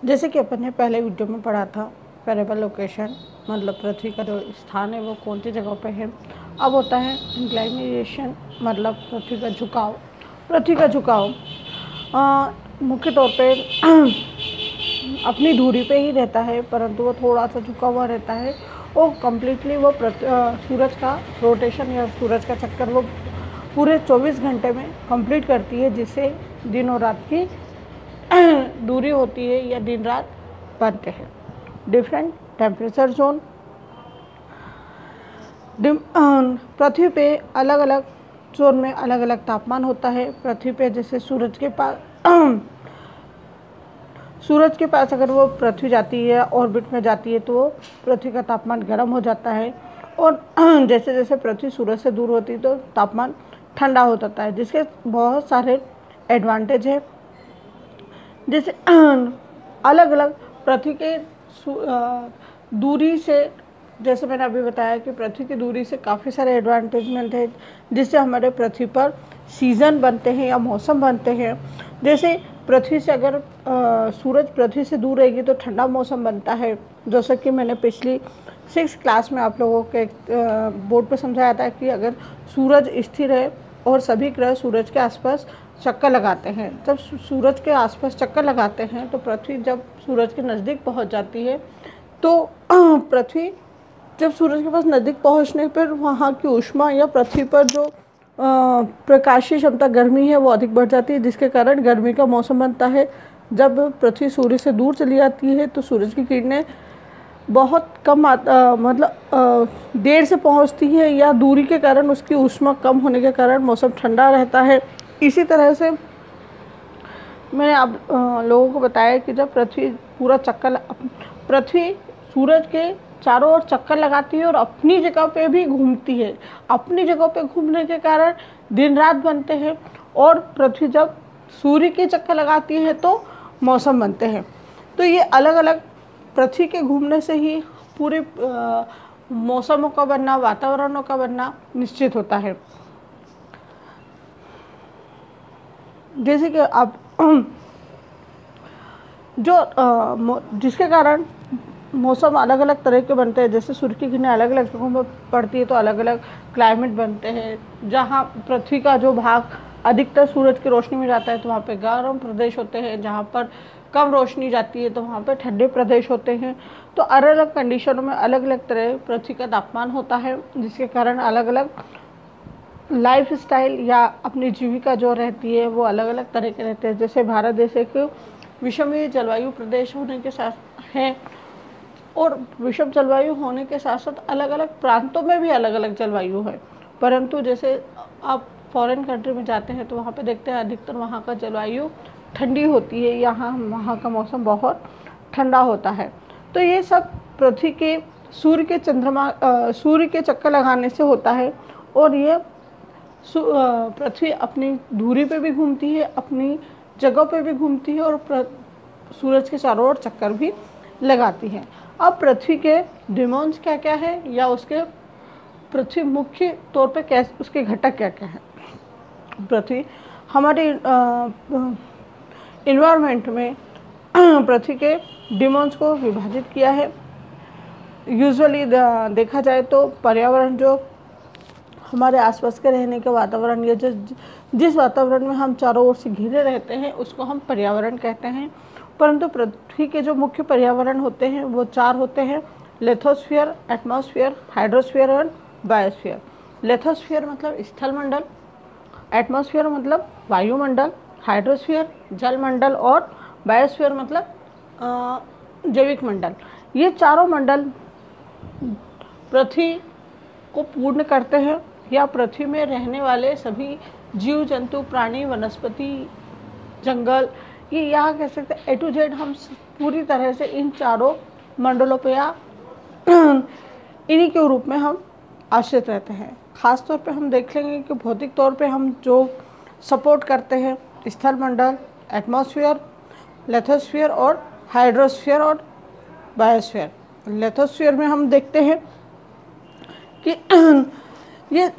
जैसे कि अपन ने पहले वीडियो में पढ़ा था, वेरिएबल लोकेशन मतलब पृथ्वी का जो स्थान है वो कौन सी जगह पे है। अब होता है इंक्लाइनेशन मतलब पृथ्वी का झुकाव। पृथ्वी का झुकाव मुख्य तौर पे अपनी धुरी पे ही रहता है, परंतु वो थोड़ा सा झुका हुआ रहता है और कम्प्लीटली वो सूरज का रोटेशन या सूरज का चक्कर वो पूरे 24 घंटे में कंप्लीट करती है, जिससे दिन और रात की दूरी होती है या दिन रात बनते हैं। डिफरेंट टेम्परेचर जोन, पृथ्वी पे अलग अलग जोन में अलग अलग तापमान होता है। पृथ्वी पे जैसे सूरज के पास अगर वो पृथ्वी जाती है, ऑर्बिट में जाती है, तो पृथ्वी का तापमान गर्म हो जाता है और जैसे जैसे पृथ्वी सूरज से दूर होती है तो तापमान ठंडा हो जाता है, जिसके बहुत सारे एडवांटेज है। जैसे अलग अलग पृथ्वी के दूरी से, जैसे मैंने अभी बताया कि पृथ्वी की दूरी से काफ़ी सारे एडवांटेज मिलते हैं, जिससे हमारे पृथ्वी पर सीज़न बनते हैं या मौसम बनते हैं। जैसे पृथ्वी से अगर सूरज पृथ्वी से दूर रहेगी तो ठंडा मौसम बनता है, जैसा कि मैंने पिछली 6th क्लास में आप लोगों के बोर्ड पर समझाया था कि अगर सूरज स्थिर है और सभी ग्रह सूरज के आसपास चक्कर लगाते हैं, जब सूरज के आसपास चक्कर लगाते हैं तो पृथ्वी जब सूरज के नज़दीक पहुंच जाती है तो पृथ्वी जब सूरज के पास नज़दीक पहुंचने पर वहाँ की ऊष्मा या पृथ्वी पर जो प्रकाशीय क्षमता गर्मी है वो अधिक बढ़ जाती है, जिसके कारण गर्मी का मौसम बनता है। जब पृथ्वी सूर्य से दूर चली जाती है तो सूरज की किरणें बहुत कम मतलब देर से पहुंचती है या दूरी के कारण उसकी ऊष्मा कम होने के कारण मौसम ठंडा रहता है। इसी तरह से मैंने आप लोगों को बताया कि जब पृथ्वी सूरज के चारों ओर चक्कर लगाती है और अपनी जगह पे भी घूमती है, अपनी जगह पे घूमने के कारण दिन रात बनते हैं और पृथ्वी जब सूर्य के चक्कर लगाती है तो मौसम बनते हैं। तो ये अलग अलग पृथ्वी के घूमने से ही पूरे मौसमों का बनना, वातावरणों का बनना निश्चित होता है। जैसे कि आप जिसके कारण मौसम अलग अलग तरह के बनते हैं, जैसे सूर्य की किरणें अलग अलग जगहों पर पड़ती है तो अलग अलग क्लाइमेट बनते हैं। जहाँ पृथ्वी का जो भाग अधिकतर सूरज की रोशनी में जाता है तो वहाँ पे गर्म प्रदेश होते हैं, जहाँ पर कम रोशनी जाती है तो वहाँ पे ठंडे प्रदेश होते हैं। तो अलग अलग कंडीशनों में अलग अलग तरह पृथ्वी का तापमान होता है, जिसके कारण अलग अलग लाइफ स्टाइल या अपनी जीविका जो रहती है वो अलग अलग तरह के रहते हैं। जैसे भारत देश एक विषमीय जलवायु प्रदेश होने के साथ है और विषम जलवायु होने के साथ साथ अलग अलग प्रांतों में भी अलग अलग जलवायु है। परंतु जैसे आप फॉरेन कंट्री में जाते हैं तो वहाँ पे देखते हैं अधिकतर वहाँ का जलवायु ठंडी होती है, वहाँ का मौसम बहुत ठंडा होता है। तो ये सब पृथ्वी के सूर्य के चक्कर लगाने से होता है और ये पृथ्वी अपनी धुरी पे भी घूमती है, अपनी जगह पे भी घूमती है और सूरज के चारों ओर चक्कर भी लगाती है। अब पृथ्वी के डिमोन्स क्या क्या है या उसके पृथ्वी मुख्य तौर पे कैसे उसके घटक क्या क्या है। पृथ्वी हमारे इन्वायरमेंट में पृथ्वी के डिमोन्स को विभाजित किया है। यूजुअली देखा जाए तो पर्यावरण जो हमारे आसपास के रहने के वातावरण या जिस वातावरण में हम चारों ओर से घिरे रहते हैं उसको हम पर्यावरण कहते हैं। परंतु पृथ्वी के जो मुख्य पर्यावरण होते हैं वो 4 होते हैं: लिथोस्फीयर, एटमॉस्फेयर, हाइड्रोस्फीयर और बायोस्फीयर। लिथोस्फीयर मतलब स्थल मंडल, एटमॉस्फेयर मतलब वायुमंडल, हाइड्रोस्फीयर जलमंडल और बायोस्फीयर मतलब जैविक मंडल। ये चारों मंडल पृथ्वी को पूर्ण करते हैं या पृथ्वी में रहने वाले सभी जीव जंतु, प्राणी, वनस्पति, जंगल, ये यहाँ कह सकते हैं A to Z हम पूरी तरह से इन चारों मंडलों पे या इन्हीं के रूप में हम आश्रित रहते हैं। ख़ास तौर पे हम देख लेंगे कि भौतिक तौर पे हम जो सपोर्ट करते हैं स्थल मंडल, एटमॉस्फेयर, लिथोस्फीयर और हाइड्रोस्फीयर और बायोस्फीयर। लिथोस्फीयर में हम देखते हैं कि ये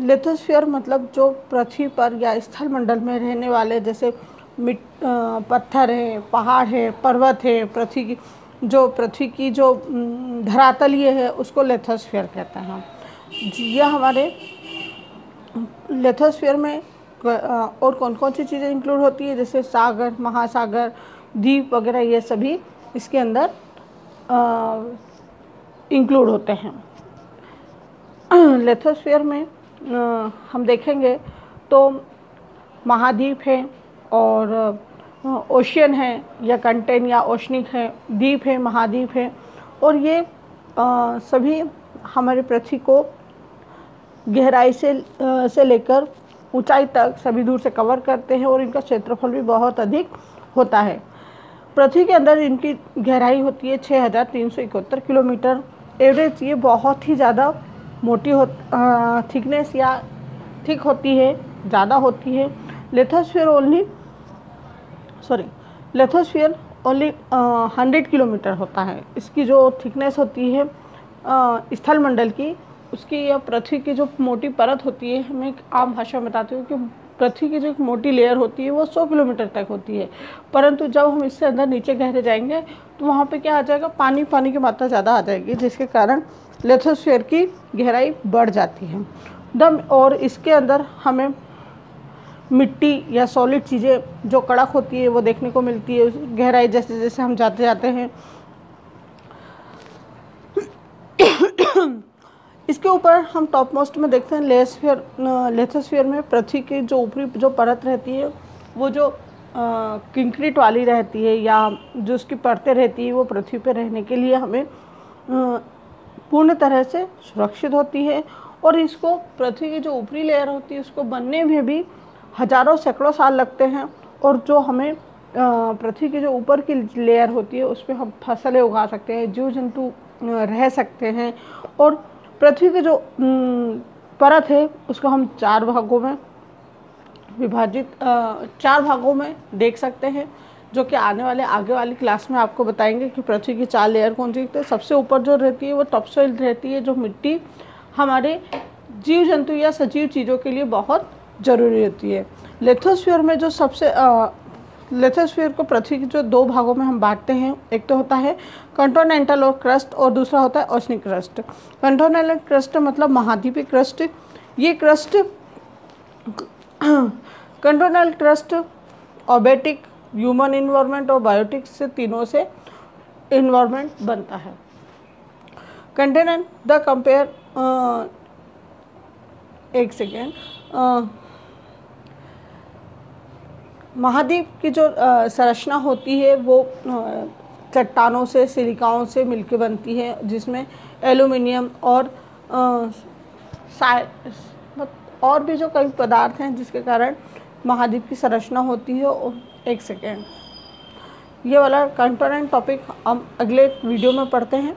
लिथोस्फीयर मतलब जो पृथ्वी पर या स्थल मंडल में रहने वाले जैसे पत्थर है, पहाड़ है, पर्वत है, पृथ्वी की जो धरातलीय है उसको लिथोस्फीयर कहते हैं। यह हमारे लिथोस्फीयर में और कौन कौन सी चीज़ें इंक्लूड होती है, जैसे सागर, महासागर, द्वीप वगैरह, ये सभी इसके अंदर इंक्लूड होते हैं। लिथोस्फीयर में हम देखेंगे तो महाद्वीप है और ओशियन है या कंटेन या ओशनिक है, द्वीप है, महाद्वीप है, और ये सभी हमारे पृथ्वी को गहराई से लेकर ऊंचाई तक सभी दूर से कवर करते हैं और इनका क्षेत्रफल भी बहुत अधिक होता है। पृथ्वी के अंदर इनकी गहराई होती है 6371 किलोमीटर एवरेज। ये बहुत ही ज़्यादा मोटी थिकनेस या थिक होती है, ज़्यादा होती है। लिथोस्फीयर ओनली 100 किलोमीटर होता है। इसकी जो थिकनेस होती है स्थलमंडल की, उसकी या पृथ्वी की जो मोटी परत होती है, मैं एक आम भाषा में बताती हूँ कि पृथ्वी की जो एक मोटी लेयर होती है वो 100 किलोमीटर तक होती है। परंतु जब हम इससे अंदर नीचे गहरे जाएंगे तो वहाँ पे क्या आ जाएगा, पानी की मात्रा ज़्यादा आ जाएगी, जिसके कारण लिथोस्फीयर की गहराई बढ़ जाती है। और इसके अंदर हमें मिट्टी या सॉलिड चीज़ें जो कड़क होती है वो देखने को मिलती है गहराई जैसे जैसे हम जाते जाते हैं। इसके ऊपर हम टॉप मोस्ट में देखते हैं लिथोस्फीयर में पृथ्वी की जो ऊपरी जो परत रहती है वो जो कंक्रीट वाली रहती है या जो उसकी परतें रहती है वो पृथ्वी पर रहने के लिए हमें पूर्ण तरह से सुरक्षित होती है। और इसको पृथ्वी की जो ऊपरी लेयर होती है उसको बनने में भी हजारों सैकड़ों साल लगते हैं। और जो हमें पृथ्वी की जो ऊपर की लेयर होती है उस पर हम फसलें उगा सकते हैं, जीव जंतु रह सकते हैं। और पृथ्वी की जो परत है उसको हम 4 भागों में देख सकते हैं, जो कि आगे वाली क्लास में आपको बताएंगे कि पृथ्वी की 4 लेयर कौन सी है। सबसे ऊपर जो रहती है वो टॉपसॉइल रहती है, जो मिट्टी हमारे जीव जंतु या सजीव चीज़ों के लिए बहुत ज़रूरी होती है। लिथोस्फीयर में जो लिथोस्फीयर को पृथ्वी के जो 2 भागों में हम बांटते हैं, एक तो होता है कंटिनेंटल और क्रस्ट और दूसरा होता है ओशनिक क्रस्ट। कंटिनेंटल क्रस्ट मतलब महाद्वीपीय क्रस्ट। ये crust continental crust abiotic, human environment और बायोटिक से तीनों से इन्वायरमेंट बनता है। कंटिनेंट द कंपेयर एक सेकेंड महाद्वीप की जो संरचना होती है वो चट्टानों से, सिलिकाओं से मिलकर बनती है, जिसमें एल्यूमिनियम और भी जो कई पदार्थ हैं जिसके कारण महाद्वीप की संरचना होती है। और एक सेकेंड, ये वाला कंपोनेंट टॉपिक हम अगले वीडियो में पढ़ते हैं।